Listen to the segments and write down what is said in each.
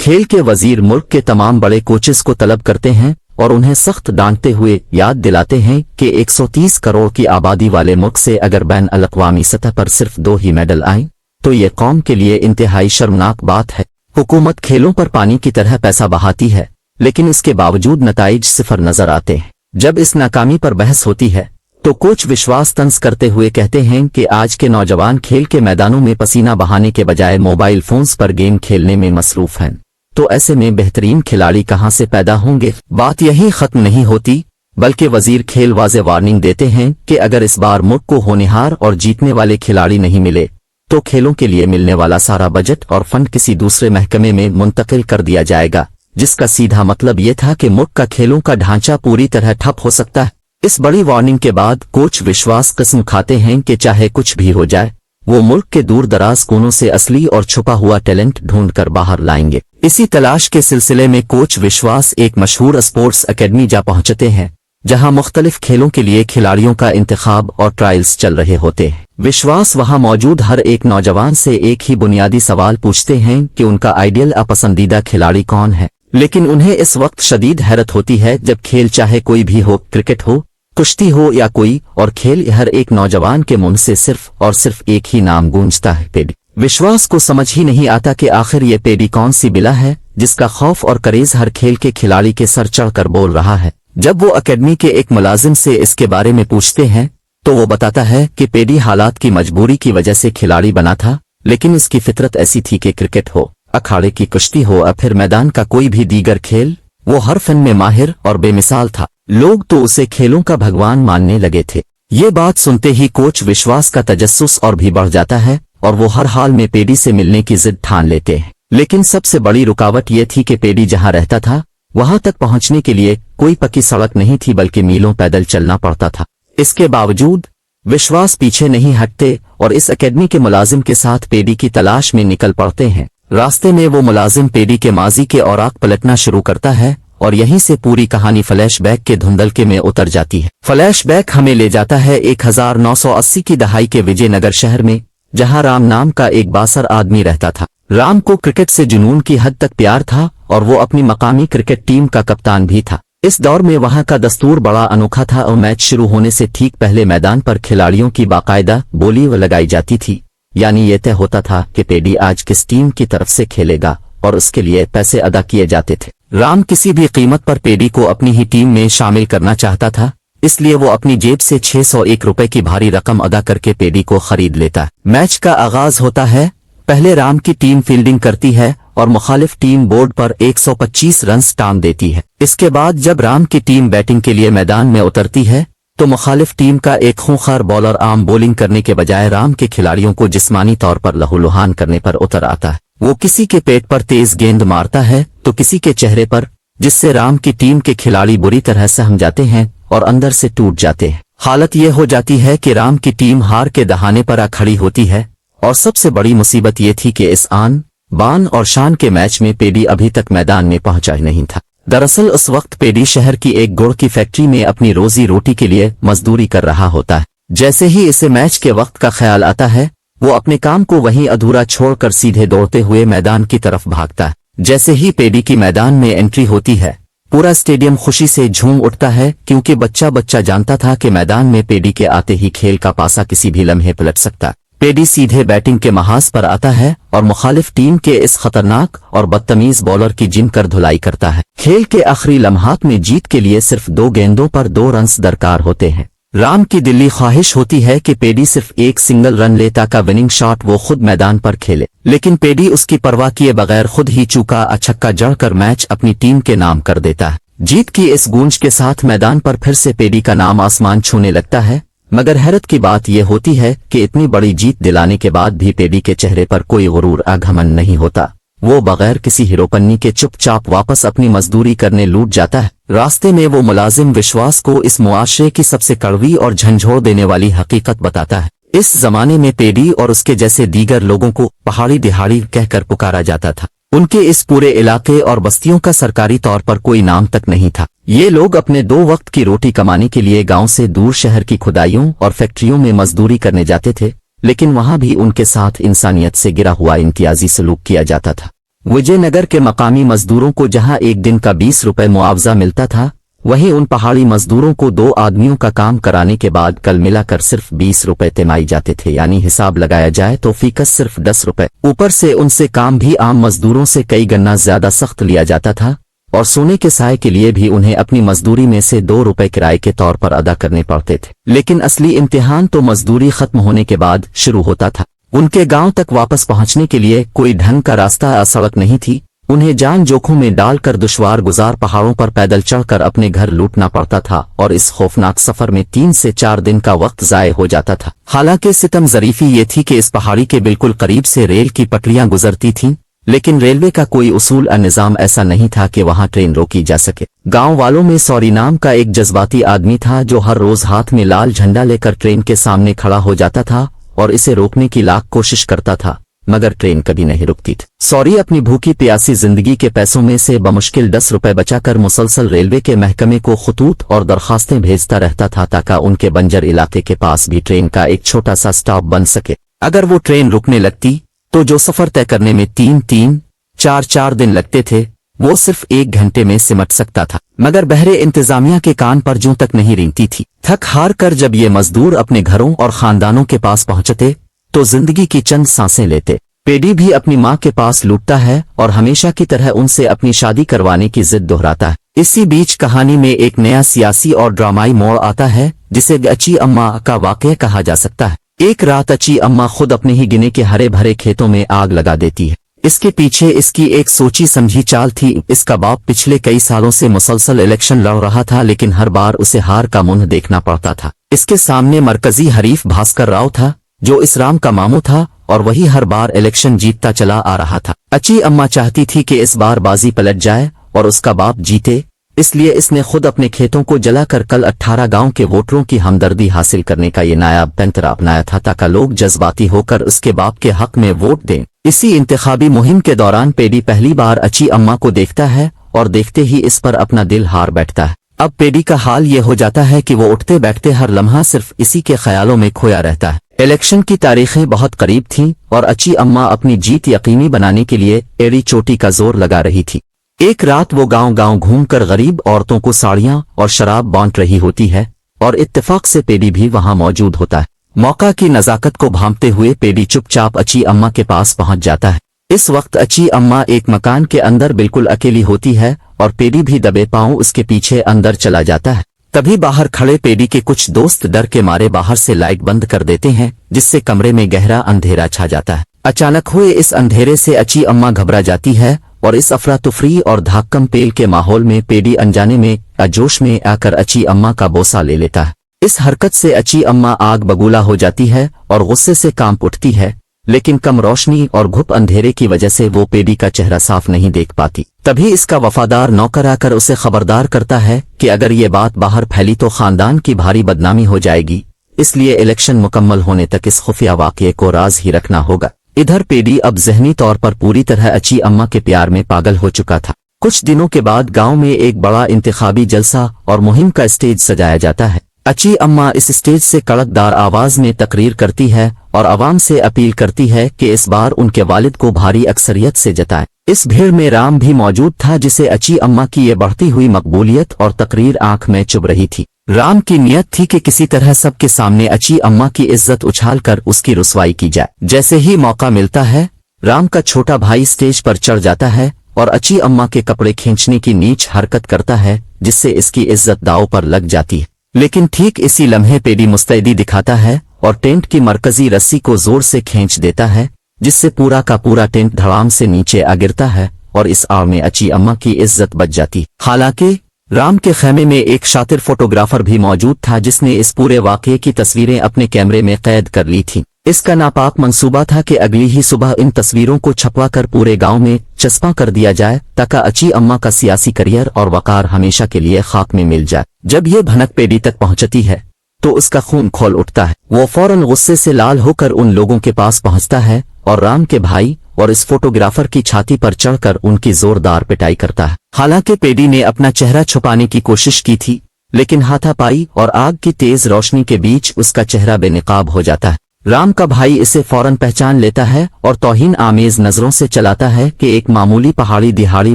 खेल के वजीर मुल्क के तमाम बड़े कोचेस को तलब करते हैं और उन्हें सख्त डांटते हुए याद दिलाते हैं कि 130 करोड़ की आबादी वाले मुल्क से अगर बैन अल-अक़वामी सतह पर सिर्फ 2 ही मेडल आएं तो ये कौम के लिए इंतहाई शर्मनाक बात है। हुकूमत खेलों पर पानी की तरह पैसा बहाती है, लेकिन इसके बावजूद नताइज सिफर नजर आते हैं। जब इस नाकामी पर बहस होती है तो कोच विश्वास तंज करते हुए कहते हैं कि आज के नौजवान खेल के मैदानों में पसीना बहाने के बजाय मोबाइल फोन्स पर गेम खेलने में मसरूफ हैं, तो ऐसे में बेहतरीन खिलाड़ी कहां से पैदा होंगे। बात यही खत्म नहीं होती, बल्कि वजीर खेल वाज़े वार्निंग देते हैं कि अगर इस बार मुल्क को होनहार और जीतने वाले खिलाड़ी नहीं मिले तो खेलों के लिए मिलने वाला सारा बजट और फंड किसी दूसरे महकमे में मुंतकिल कर दिया जाएगा, जिसका सीधा मतलब ये था कि मुल्क का खेलों का ढांचा पूरी तरह ठप हो सकता है। इस बड़ी वार्निंग के बाद कोच विश्वास कसम खाते हैं कि चाहे कुछ भी हो जाए वो मुल्क के दूर दराज कोनों से असली और छुपा हुआ टैलेंट ढूंढ कर बाहर लाएंगे। इसी तलाश के सिलसिले में कोच विश्वास एक मशहूर स्पोर्ट्स एकेडमी जा पहुंचते हैं, जहां मुख्तलिफ खेलों के लिए खिलाड़ियों का इंतखाब और ट्रायल्स चल रहे होते हैं। विश्वास वहां मौजूद हर एक नौजवान से एक ही बुनियादी सवाल पूछते हैं कि उनका आइडियल पसंदीदा खिलाड़ी कौन है, लेकिन उन्हें इस वक्त शदीद हैरत होती है जब खेल चाहे कोई भी हो, क्रिकेट हो, कुश्ती हो या कोई और खेल, हर एक नौजवान के मुंह से सिर्फ और सिर्फ एक ही नाम गूंजता है, पेडी। विश्वास को समझ ही नहीं आता कि आखिर ये पेडी कौन सी बिला है जिसका खौफ और करेज हर खेल के खिलाड़ी के सर चढ़कर बोल रहा है। जब वो एकेडमी के एक मुलाजिम से इसके बारे में पूछते हैं तो वो बताता है कि पेडी हालात की मजबूरी की वजह से खिलाड़ी बना था, लेकिन इसकी फितरत ऐसी थी कि क्रिकेट हो, अखाड़े की कुश्ती हो या फिर मैदान का कोई भी दीगर खेल, वो हर फन में माहिर और बेमिसाल था। लोग तो उसे खेलों का भगवान मानने लगे थे। ये बात सुनते ही कोच विश्वास का तजस्सुस और भी बढ़ जाता है और वो हर हाल में पेडी से मिलने की जिद ठान लेते हैं। लेकिन सबसे बड़ी रुकावट ये थी कि पेडी जहां रहता था वहां तक पहुंचने के लिए कोई पक्की सड़क नहीं थी, बल्कि मीलों पैदल चलना पड़ता था। इसके बावजूद विश्वास पीछे नहीं हटते और इस एकेडमी के मुलाजिम के साथ पेडी की तलाश में निकल पड़ते हैं। रास्ते में वो मुलाजिम पेडी के माजी के औराक पलटना शुरू करता है और यहीं से पूरी कहानी फ्लैशबैक के धुंधलके में उतर जाती है। फ्लैशबैक हमें ले जाता है 1980 की दहाई के विजयनगर शहर में, जहां राम नाम का एक बासर आदमी रहता था। राम को क्रिकेट से जुनून की हद तक प्यार था और वो अपनी मकामी क्रिकेट टीम का कप्तान भी था। इस दौर में वहां का दस्तूर बड़ा अनोखा था और मैच शुरू होने से ठीक पहले मैदान पर खिलाड़ियों की बाकायदा बोली लगाई जाती थी, यानी ये तय होता था कि पेडी आज किस टीम की तरफ से खेलेगा और उसके लिए पैसे अदा किए जाते थे। राम किसी भी कीमत पर पेडी को अपनी ही टीम में शामिल करना चाहता था, इसलिए वो अपनी जेब से 601 रुपए की भारी रकम अदा करके पेडी को खरीद लेता है। मैच का आगाज होता है। पहले राम की टीम फील्डिंग करती है और मुखालिफ टीम बोर्ड पर 125 रन टांग देती है। इसके बाद जब राम की टीम बैटिंग के लिए मैदान में उतरती है तो मुखालिफ टीम का एक खूंखार बॉलर आम बॉलिंग करने के बजाय राम के खिलाड़ियों को जिस्मानी तौर पर लहूलुहान करने पर उतर आता है। वो किसी के पेट पर तेज गेंद मारता है तो किसी के चेहरे पर, जिससे राम की टीम के खिलाड़ी बुरी तरह सहम जाते हैं और अंदर से टूट जाते हैं। हालत ये हो जाती है कि राम की टीम हार के दहाने पर आ खड़ी होती है और सबसे बड़ी मुसीबत ये थी कि इस आन बान और शान के मैच में पेडी अभी तक मैदान में पहुंचा ही नहीं था। दरअसल उस वक्त पेडी शहर की एक गुड़ की फैक्ट्री में अपनी रोजी रोटी के लिए मजदूरी कर रहा होता है। जैसे ही इसे मैच के वक्त का ख्याल आता है वो अपने काम को वहीं अधूरा छोड़कर सीधे दौड़ते हुए मैदान की तरफ भागता है। जैसे ही पेडी की मैदान में एंट्री होती है पूरा स्टेडियम खुशी से झूम उठता है, क्योंकि बच्चा जानता था कि मैदान में पेडी के आते ही खेल का पासा किसी भी लम्हे पलट सकता। पेडी सीधे बैटिंग के महाज पर आता है और मुखालिफ टीम के इस खतरनाक और बदतमीज बॉलर की जिम कर धुलाई करता है। खेल के आखिरी लम्हात में जीत के लिए सिर्फ 2 गेंदों पर 2 रन दरकार होते हैं। राम की दिली ख्वाहिश होती है कि पेडी सिर्फ एक सिंगल रन ले ताकि विनिंग शॉट वो खुद मैदान पर खेले, लेकिन पेडी उसकी परवाह किए बगैर खुद ही चूका छक्का जड़कर मैच अपनी टीम के नाम कर देता है। जीत की इस गूंज के साथ मैदान पर फिर से पेडी का नाम आसमान छूने लगता है, मगर हैरत की बात यह होती है कि इतनी बड़ी जीत दिलाने के बाद भी पेडी के चेहरे पर कोई गुरूर घमंड नहीं होता। वो बगैर किसी हीरोपन्नी के चुपचाप वापस अपनी मजदूरी करने लूट जाता है। रास्ते में वो मुलाजिम विश्वास को इस मुआशरे की सबसे कड़वी और झंझोड़ देने वाली हकीकत बताता है। इस जमाने में पेडी और उसके जैसे दीगर लोगों को पहाड़ी दिहाड़ी कहकर पुकारा जाता था। उनके इस पूरे इलाके और बस्तियों का सरकारी तौर पर कोई नाम तक नहीं था। ये लोग अपने 2 वक्त की रोटी कमाने के लिए गांव से दूर शहर की खुदाइयों और फैक्ट्रियों में मजदूरी करने जाते थे, लेकिन वहां भी उनके साथ इंसानियत से गिरा हुआ इम्तियाजी सलूक किया जाता था। विजयनगर के मकामी मजदूरों को जहां एक दिन का 20 रुपए मुआवजा मिलता था, वहीं उन पहाड़ी मजदूरों को 2 आदमियों का काम कराने के बाद कल मिलाकर सिर्फ 20 रुपए तिमाही जाते थे, यानी हिसाब लगाया जाए तो फीकस सिर्फ 10 रुपए। ऊपर से उनसे काम भी आम मजदूरों से कई गुना ज्यादा सख्त लिया जाता था और सोने के साए के लिए भी उन्हें अपनी मजदूरी में से 2 रुपए किराए के तौर पर अदा करने पड़ते थे। लेकिन असली इम्तिहान तो मजदूरी खत्म होने के बाद शुरू होता था। उनके गांव तक वापस पहुंचने के लिए कोई ढंग का रास्ता या सड़क नहीं थी। उन्हें जान जोखिम में डालकर दुश्वार गुजार पहाड़ों पर पैदल चढ़कर अपने घर लूटना पड़ता था और इस खौफनाक सफर में 3 से 4 दिन का वक्त जाये हो जाता था। हालांकि सितम ज़रीफी ये थी कि इस पहाड़ी के बिल्कुल करीब से रेल की पटरियां गुजरती थीं, लेकिन रेलवे का कोई उसूल और निज़ाम ऐसा नहीं था कि वहां ट्रेन रोकी जा सके। गांव वालों में सौरी नाम का एक जज्बाती आदमी था जो हर रोज हाथ में लाल झंडा लेकर ट्रेन के सामने खड़ा हो जाता था और इसे रोकने की लाख कोशिश करता था, मगर ट्रेन कभी नहीं रुकती थी। सौरी अपनी भूखी प्यासी जिंदगी के पैसों में से बमुश्किल 10 रुपए बचाकर मुसलसल रेलवे के महकमे को खतूत और दरखास्तें भेजता रहता था ताकि उनके बंजर इलाके के पास भी ट्रेन का एक छोटा सा स्टॉप बन सके। अगर वो ट्रेन रुकने लगती तो जो सफर तय करने में 3-3, 4-4 दिन लगते थे, वो सिर्फ 1 घंटे में सिमट सकता था। मगर बहरे इंतजामिया के कान पर जूं तक नहीं रेंगती थी। थक हार कर जब ये मजदूर अपने घरों और खानदानों के पास पहुंचते तो जिंदगी की चंद सांसें लेते। पेडी भी अपनी माँ के पास लूटता है और हमेशा की तरह उनसे अपनी शादी करवाने की जिद दोहराता है। इसी बीच कहानी में एक नया सियासी और ड्रामाई मोड़ आता है जिसे अची अम्मा का वाकया कहा जा सकता है। एक रात अची अम्मा खुद अपने ही गिने के हरे भरे खेतों में आग लगा देती है। इसके पीछे इसकी एक सोची समझी चाल थी। इसका बाप पिछले कई सालों से मुसलसल इलेक्शन लड़ रहा था, लेकिन हर बार उसे हार का मुंह देखना पड़ता था। इसके सामने मरकजी हरीफ भास्कर राव था जो इसराम का मामू था और वही हर बार इलेक्शन जीतता चला आ रहा था। अची अम्मा चाहती थी कि इस बार बाजी पलट जाए और उसका बाप जीते, इसलिए इसने खुद अपने खेतों को जलाकर कल 18 गांव के वोटरों की हमदर्दी हासिल करने का ये नायाब पैंतरा अपनाया था ताकि लोग जज्बाती होकर उसके बाप के हक में वोट दें। इसी इंतखाबी मुहिम के दौरान पेडी पहली बार अची अम्मा को देखता है और देखते ही इस पर अपना दिल हार बैठता है। अब पेडी का हाल ये हो जाता है कि वो उठते बैठते हर लम्हा सिर्फ इसी के ख्यालों में खोया रहता है। इलेक्शन की तारीखें बहुत करीब थीं और अची अम्मा अपनी जीत यकीनी बनाने के लिए एड़ी चोटी का जोर लगा रही थी। एक रात वो गांव-गांव घूमकर गरीब औरतों को साड़ियां और शराब बांट रही होती है और इत्तेफाक से पेडी भी वहां मौजूद होता है। मौका की नजाकत को भांपते हुए पेडी चुपचाप अची अम्मा के पास पहुंच जाता है। इस वक्त अची अम्मा एक मकान के अंदर बिल्कुल अकेली होती है और पेडी भी दबे पांव उसके पीछे अंदर चला जाता है। तभी बाहर खड़े पेडी के कुछ दोस्त डर के मारे बाहर से लाइट बंद कर देते हैं, जिससे कमरे में गहरा अंधेरा छा जाता है। अचानक हुए इस अंधेरे से अची अम्मा घबरा जाती है और इस अफरा तुफरी और धाकम पेल के माहौल में पेडी अनजाने में अजोश में आकर अची अम्मा का बोसा ले लेता है। इस हरकत से अची अम्मा आग बगूला हो जाती है और गुस्से से कांप उठती है, लेकिन कम रोशनी और घुप अंधेरे की वजह से वो पेडी का चेहरा साफ नहीं देख पाती। तभी इसका वफादार नौकर आकर उसे खबरदार करता है कि अगर ये बात बाहर फैली तो खानदान की भारी बदनामी हो जाएगी, इसलिए इलेक्शन मुकम्मल होने तक इस खुफिया वाक़ये को राज ही रखना होगा। इधर पेडी अब ज़हनी तौर पर पूरी तरह अची अम्मा के प्यार में पागल हो चुका था। कुछ दिनों के बाद गांव में एक बड़ा इंतखाबी जलसा और मुहिम का स्टेज सजाया जाता है। अची अम्मा इस स्टेज से कड़कदार आवाज में तकरीर करती है और आवाम से अपील करती है कि इस बार उनके वालिद को भारी अक्सरियत से जताएं। इस भीड़ में राम भी मौजूद था, जिसे अची अम्मा की ये बढ़ती हुई मकबूलियत और तकरीर आंख में चुभ रही थी। राम की नियत थी कि किसी तरह सबके सामने अची अम्मा की इज्जत उछालकर उसकी रुसवाई की जाए। जैसे ही मौका मिलता है, राम का छोटा भाई स्टेज पर चढ़ जाता है और अची अम्मा के कपड़े खींचने की नीच हरकत करता है, जिससे इसकी इज्जत दांव पर लग जाती है। लेकिन ठीक इसी लम्हे पेडी मुस्तैदी दिखाता है और टेंट की मरकजी रस्सी को जोर से खींच देता है, जिससे पूरा का पूरा टेंट धड़ाम से नीचे आ गिरता है और इस आड़ में अची अम्मा की इज्जत बच जाती। हालांकि राम के खेमे में एक शातिर फोटोग्राफर भी मौजूद था, जिसने इस पूरे वाकये की तस्वीरें अपने कैमरे में कैद कर ली थीं। इसका नापाक मंसूबा था कि अगली ही सुबह इन तस्वीरों को छपवाकर पूरे गांव में चस्पा कर दिया जाए ताकि अची अम्मा का सियासी करियर और वकार हमेशा के लिए खाक में मिल जाए। जब ये भनक पेडी तक पहुंचती है तो उसका खून खोल उठता है। वो फौरन गुस्से से लाल होकर उन लोगों के पास पहुंचता है और राम के भाई और इस फोटोग्राफर की छाती पर चढ़कर उनकी जोरदार पिटाई करता है। हालांकि पेडी ने अपना चेहरा छुपाने की कोशिश की थी, लेकिन हाथापाई और आग की तेज रोशनी के बीच उसका चेहरा बेनकाब हो जाता है। رام کا بھائی اسے فوراً پہچان لیتا ہے اور توہین آمیز نظروں سے چلاتا ہے کہ ایک معمولی پہاڑی دہاڑی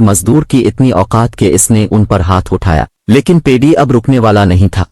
مزدور کی اتنی اوقات کہ اس نے ان پر ہاتھ اٹھایا، لیکن پیڈی اب رکنے والا نہیں تھا۔